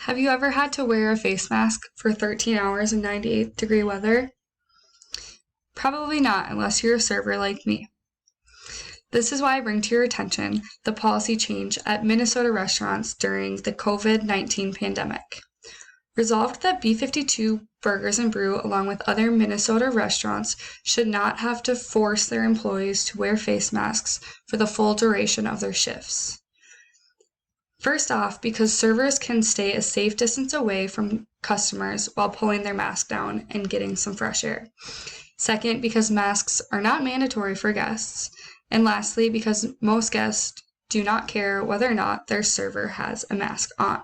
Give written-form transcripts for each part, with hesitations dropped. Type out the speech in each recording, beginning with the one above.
Have you ever had to wear a face mask for 13 hours in 98-degree weather? Probably not, unless you're a server like me. This is why I bring to your attention the policy change at Minnesota restaurants during the COVID-19 pandemic. Resolved that B52 Burgers and Brew, along with other Minnesota restaurants, should not have to force their employees to wear face masks for the full duration of their shifts. First off, because servers can stay a safe distance away from customers while pulling their mask down and getting some fresh air. Second, because masks are not mandatory for guests. And lastly, because most guests do not care whether or not their server has a mask on.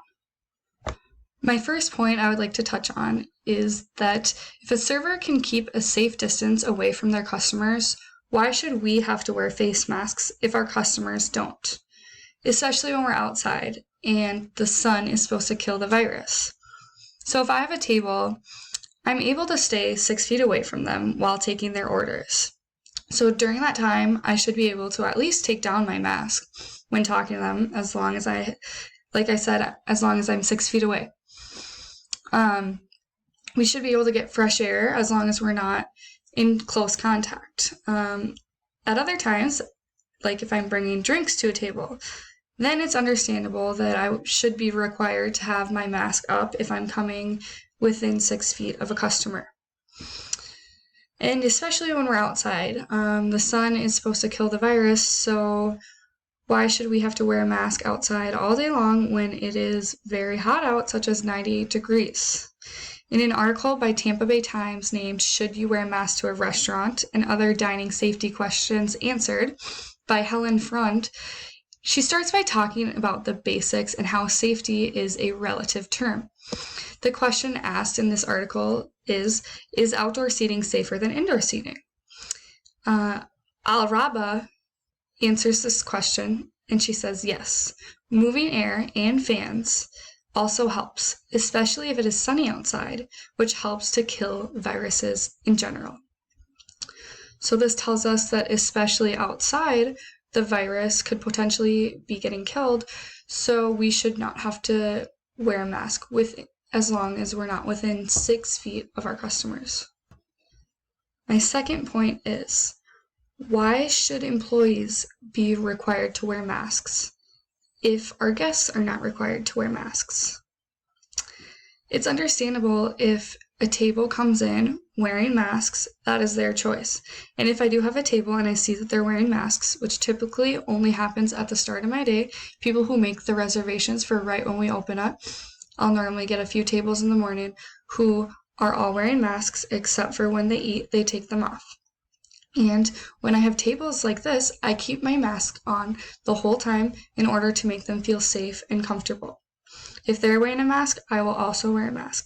My first point I would like to touch on is that if a server can keep a safe distance away from their customers, why should we have to wear face masks if our customers don't? Especially when we're outside and the sun is supposed to kill the virus. So if I have a table, I'm able to stay 6 feet away from them while taking their orders. So during that time, I should be able to at least take down my mask when talking to them, as long as as long as I'm 6 feet away. We should be able to get fresh air as long as we're not in close contact. At other times, like if I'm bringing drinks to a table, then it's understandable that I should be required to have my mask up if I'm coming within 6 feet of a customer. And especially when we're outside, the sun is supposed to kill the virus, so why should we have to wear a mask outside all day long when it is very hot out, such as 98 degrees? In an article by Tampa Bay Times named "Should You Wear a Mask to a Restaurant? And Other Dining Safety Questions Answered" by Helen Front, she starts by talking about the basics and how safety is a relative term. The question asked in this article is outdoor seating safer than indoor seating? Al-Raba answers this question, and she says yes. Moving air and fans also helps, especially if it is sunny outside, which helps to kill viruses in general. So this tells us that especially outside, the virus could potentially be getting killed, so we should not have to wear a mask as long as we're not within 6 feet of our customers. My second point is, why should employees be required to wear masks if our guests are not required to wear masks? It's understandable if a table comes in wearing masks, that is their choice. And if I do have a table and I see that they're wearing masks, which typically only happens at the start of my day, people who make the reservations for right when we open up, I'll normally get a few tables in the morning who are all wearing masks, except for when they eat, they take them off. And when I have tables like this, I keep my mask on the whole time in order to make them feel safe and comfortable. If they're wearing a mask, I will also wear a mask.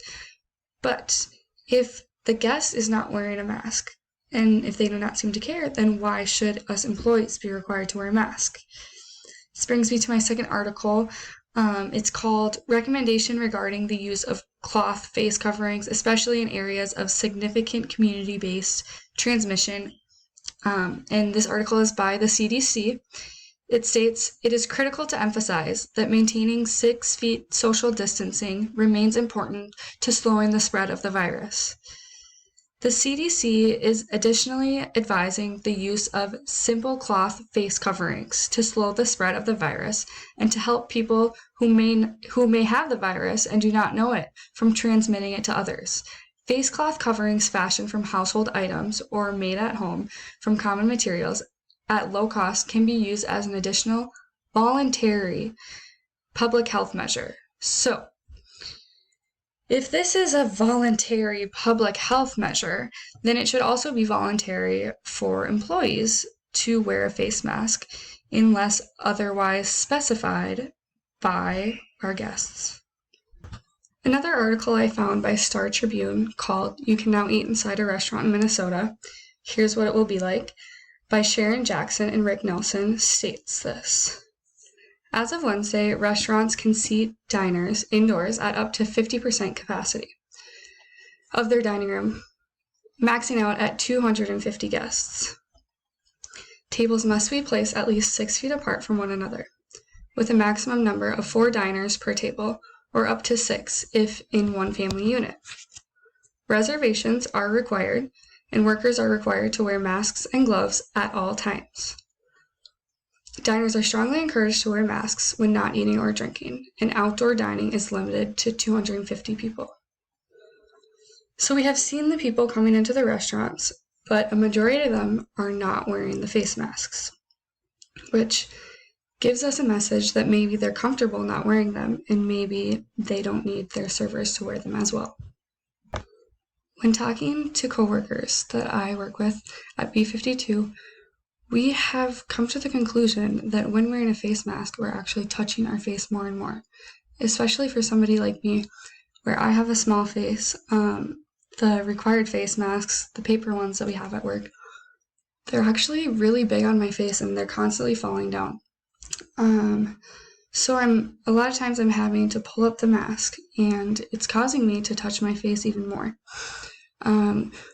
But if the guest is not wearing a mask, and if they do not seem to care, then why should us employees be required to wear a mask? This brings me to my second article. It's called "Recommendation Regarding the Use of Cloth Face Coverings, Especially in Areas of Significant Community-Based Transmission." And this article is by the CDC. It states, "It is critical to emphasize that maintaining 6 feet social distancing remains important to slowing the spread of the virus." The CDC is additionally advising the use of simple cloth face coverings to slow the spread of the virus and to help people who may have the virus and do not know it from transmitting it to others. Face cloth coverings fashioned from household items or made at home from common materials at low cost can be used as an additional voluntary public health measure. So, if this is a voluntary public health measure, then it should also be voluntary for employees to wear a face mask unless otherwise specified by our guests. Another article I found by Star Tribune called "You Can Now Eat Inside a Restaurant in Minnesota. Here's What It Will Be Like" by Sharon Jackson and Rick Nelson states this. As of Wednesday, restaurants can seat diners indoors at up to 50% capacity of their dining room, maxing out at 250 guests. Tables must be placed at least 6 feet apart from one another, with a maximum number of 4 diners per table or up to 6 if in one family unit. Reservations are required, and workers are required to wear masks and gloves at all times. Diners are strongly encouraged to wear masks when not eating or drinking, and outdoor dining is limited to 250 people. So we have seen the people coming into the restaurants, but a majority of them are not wearing the face masks, which gives us a message that maybe they're comfortable not wearing them, and maybe they don't need their servers to wear them as well. When talking to coworkers that I work with at B52, we have come to the conclusion that when wearing a face mask, we're actually touching our face more and more, especially for somebody like me, where I have a small face. The required face masks, the paper ones that we have at work, they're actually really big on my face and they're constantly falling down. So a lot of times I'm having to pull up the mask, and it's causing me to touch my face even more.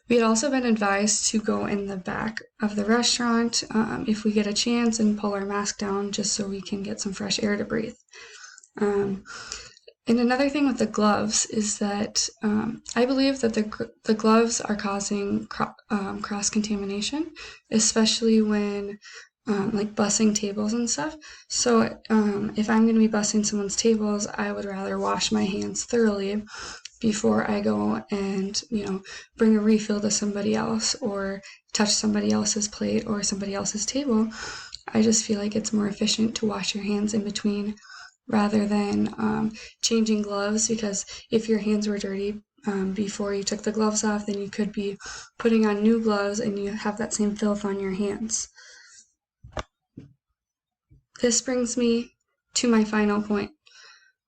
We had also been advised to go in the back of the restaurant if we get a chance and pull our mask down just so we can get some fresh air to breathe. And another thing with the gloves is that I believe that the gloves are causing cross-contamination, especially when like bussing tables and stuff. So if I'm going to be bussing someone's tables, I would rather wash my hands thoroughly before I go and, bring a refill to somebody else or touch somebody else's plate or somebody else's table. I just feel like it's more efficient to wash your hands in between rather than changing gloves, because if your hands were dirty before you took the gloves off, then you could be putting on new gloves and you have that same filth on your hands. This brings me to my final point.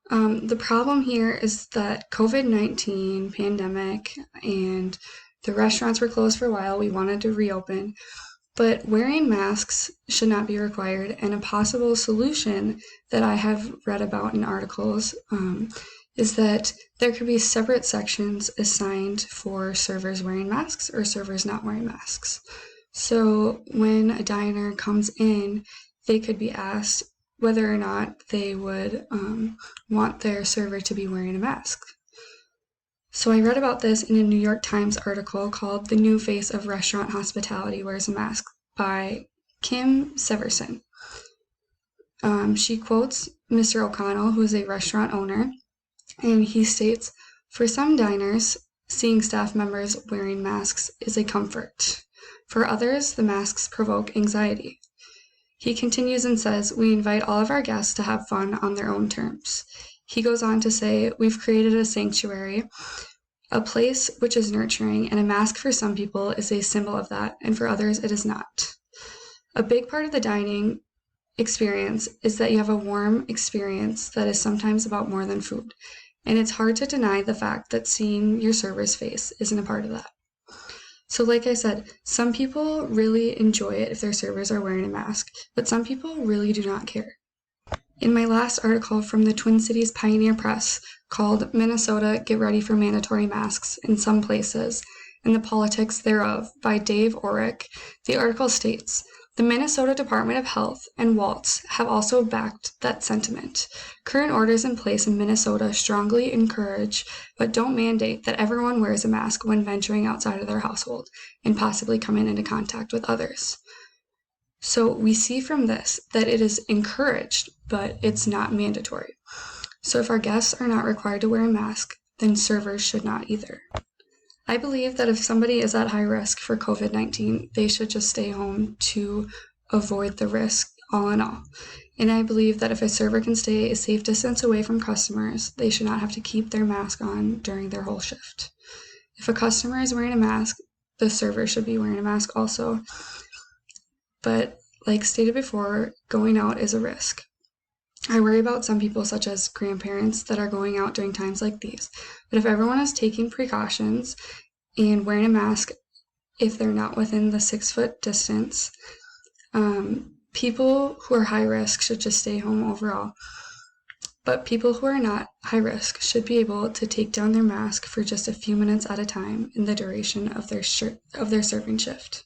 The problem here is that COVID-19 pandemic and the restaurants were closed for a while. We wanted to reopen, but wearing masks should not be required. And a possible solution that I have read about in articles is that there could be separate sections assigned for servers wearing masks or servers not wearing masks. So when a diner comes in, they could be asked whether or not they would want their server to be wearing a mask. So I read about this in a New York Times article called "The New Face of Restaurant Hospitality Wears a Mask" by Kim Severson. She quotes Mr. O'Connell, who is a restaurant owner, and he states, "For some diners, seeing staff members wearing masks is a comfort. For others, the masks provoke anxiety." He continues and says, "We invite all of our guests to have fun on their own terms." He goes on to say, "We've created a sanctuary, a place which is nurturing, and a mask for some people is a symbol of that, and for others it is not. A big part of the dining experience is that you have a warm experience that is sometimes about more than food, and it's hard to deny the fact that seeing your server's face isn't a part of that." So like I said, some people really enjoy it if their servers are wearing a mask, but some people really do not care. In my last article from the Twin Cities Pioneer Press called "Minnesota, Get Ready for Mandatory Masks in Some Places and the Politics Thereof" by Dave Orrick, the article states, "The Minnesota Department of Health and WALTS have also backed that sentiment. Current orders in place in Minnesota strongly encourage but don't mandate that everyone wears a mask when venturing outside of their household and possibly coming into contact with others." So we see from this that it is encouraged, but it's not mandatory. So if our guests are not required to wear a mask, then servers should not either. I believe that if somebody is at high risk for COVID-19, they should just stay home to avoid the risk all in all. And I believe that if a server can stay a safe distance away from customers, they should not have to keep their mask on during their whole shift. If a customer is wearing a mask, the server should be wearing a mask also. But like stated before, going out is a risk. I worry about some people, such as grandparents, that are going out during times like these. But if everyone is taking precautions and wearing a mask, if they're not within the 6-foot distance, people who are high risk should just stay home overall. But people who are not high risk should be able to take down their mask for just a few minutes at a time in the duration of their serving shift.